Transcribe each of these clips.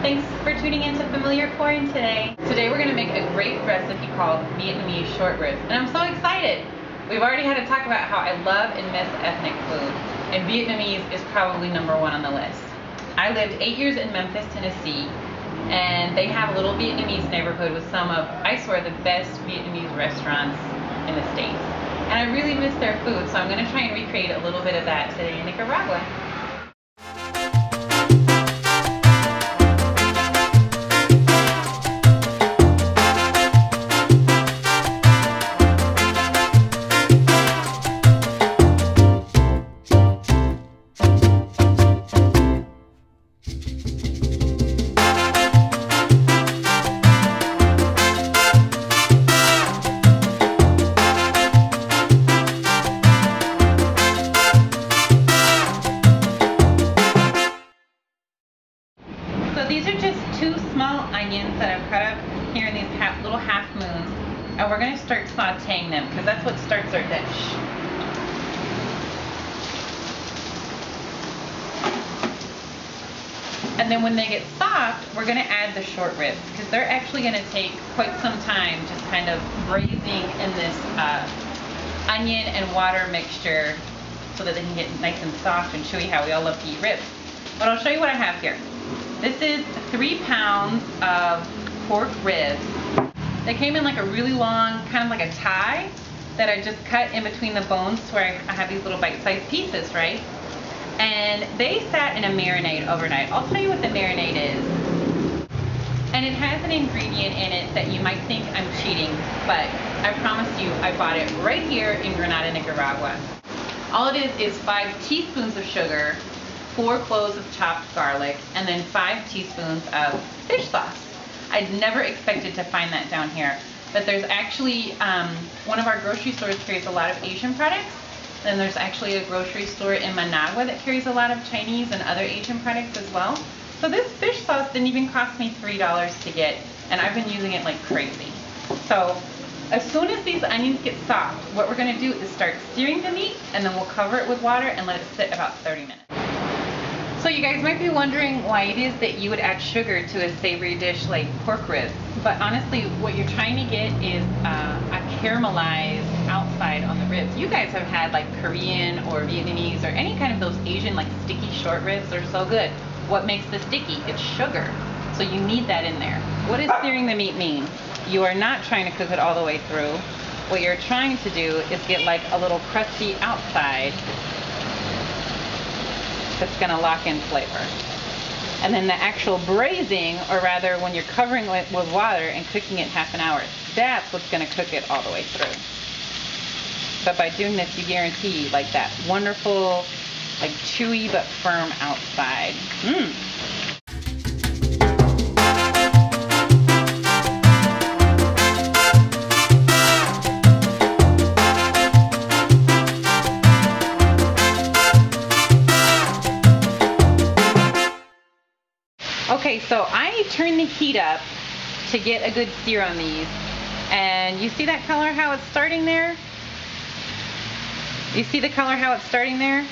Thanks for tuning in to Familiar Corn today. Today we're going to make a great recipe called Vietnamese short ribs, and I'm so excited. We've already had to talk about how I love and miss ethnic food, and Vietnamese is probably #1 on the list. I lived 8 years in Memphis, Tennessee, and they have a little Vietnamese neighborhood with some of, I swear, the best Vietnamese restaurants in the States. And I really miss their food, so I'm going to try and recreate a little bit of that today in Nicaragua. So these are just 2 small onions that I've cut up here in these little half moons, and we're going to start sauteing them because that's what starts our dish. And then when they get soft, we're going to add the short ribs because they're actually going to take quite some time just kind of braising in this onion and water mixture so that they can get nice and soft and chewy, how we all love to eat ribs. But I'll show you what I have here. This is 3 pounds of pork ribs. They came in like a really long, kind of like a thigh that I just cut in between the bones to where I have these little bite-sized pieces, right? And they sat in a marinade overnight. I'll tell you what the marinade is. And it has an ingredient in it that you might think I'm cheating, but I promise you I bought it right here in Granada, Nicaragua. All it is 5 teaspoons of sugar, 4 cloves of chopped garlic, and then 5 teaspoons of fish sauce. I'd never expected to find that down here, but there's actually, one of our grocery stores carries a lot of Asian products. Then there's actually a grocery store in Managua that carries a lot of Chinese and other Asian products as well. So this fish sauce didn't even cost me $3 to get, and I've been using it like crazy. So as soon as these onions get soft, what we're gonna do is start searing the meat, and then we'll cover it with water and let it sit about 30 minutes. So you guys might be wondering why it is that you would add sugar to a savory dish like pork ribs. But honestly, what you're trying to get is a caramelized outside on the ribs. You guys have had like Korean or Vietnamese or any kind of those Asian like sticky short ribs. They're so good. What makes the sticky? It's sugar. So you need that in there. What does searing the meat mean? You are not trying to cook it all the way through. What you're trying to do is get like a little crusty outside that's going to lock in flavor. And then the actual braising, or rather when you're covering it with water and cooking it half an hour, that's what's going to cook it all the way through. But by doing this, you guarantee like that wonderful, like chewy but firm outside. Okay, so I turn the heat up to get a good sear on these, and you see that color how it's starting there? You see the color how it's starting there?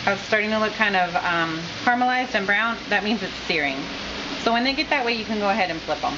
How it's starting to look kind of caramelized and brown? That means it's searing. So when they get that way, you can go ahead and flip them.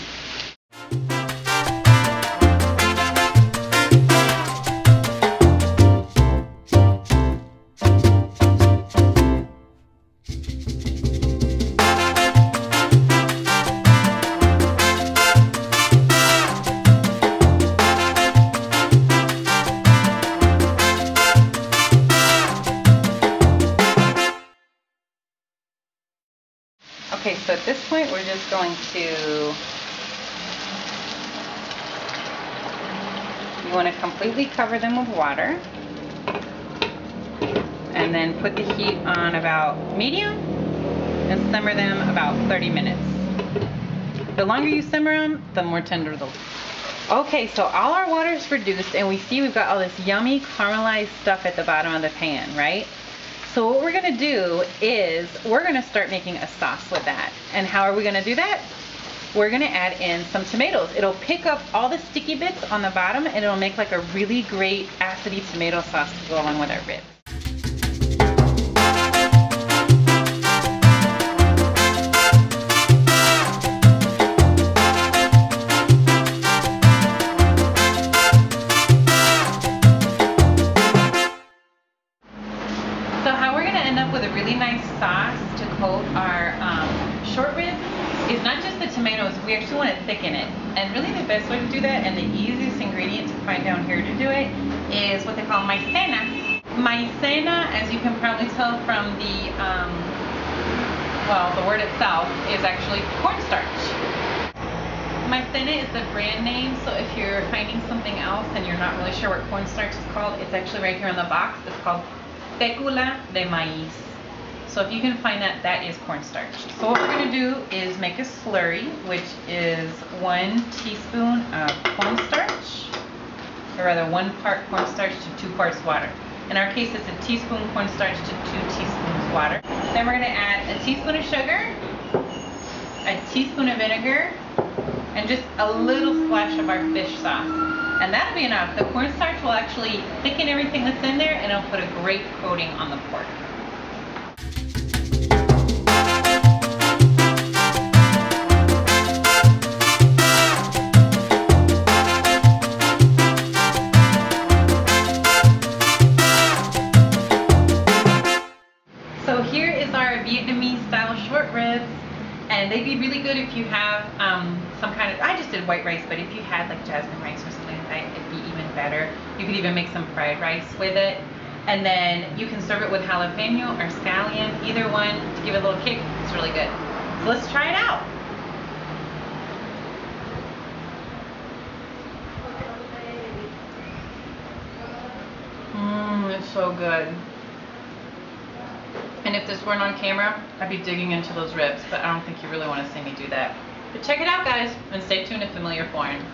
Okay, so at this point we're just going to, you want to completely cover them with water and then put the heat on about medium and simmer them about 30 minutes. The longer you simmer them, the more tender they'll be. Okay, so all our water is reduced and we see we've got all this yummy caramelized stuff at the bottom of the pan, right? So what we're going to do is we're going to start making a sauce with that. And how are we going to do that? We're going to add in some tomatoes. It'll pick up all the sticky bits on the bottom and it'll make like a really great acidy tomato sauce to go along with our ribs. our short rib is not just the tomatoes, we actually want to thicken it. And really the best way to do that, and the easiest ingredient to find down here to do it, is what they call maicena. Maicena, as you can probably tell from the, well, the word itself, is actually cornstarch. Maicena is the brand name, so if you're finding something else and you're not really sure what cornstarch is called, it's actually right here on the box. It's called fécula de maíz. So if you can find that, that is cornstarch. So what we're going to do is make a slurry, which is 1 teaspoon of cornstarch, or rather 1 part cornstarch to 2 parts water. In our case, it's a teaspoon cornstarch to 2 teaspoons water. Then we're going to add a teaspoon of sugar, a teaspoon of vinegar, and just a little splash of our fish sauce. And that'll be enough. The cornstarch will actually thicken everything that's in there, and it'll put a great coating on the pork. So here is our Vietnamese style short ribs. And they'd be really good if you have some kind of, I just did white rice, but if you had like jasmine rice or something like that, it'd be even better. You could even make some fried rice with it. And then you can serve it with jalapeno or scallion, either one, to give it a little kick. It's really good. So let's try it out. It's so good. And if this weren't on camera, I'd be digging into those ribs, but I don't think you really want to see me do that. But check it out, guys, and stay tuned to Familiar Foreign.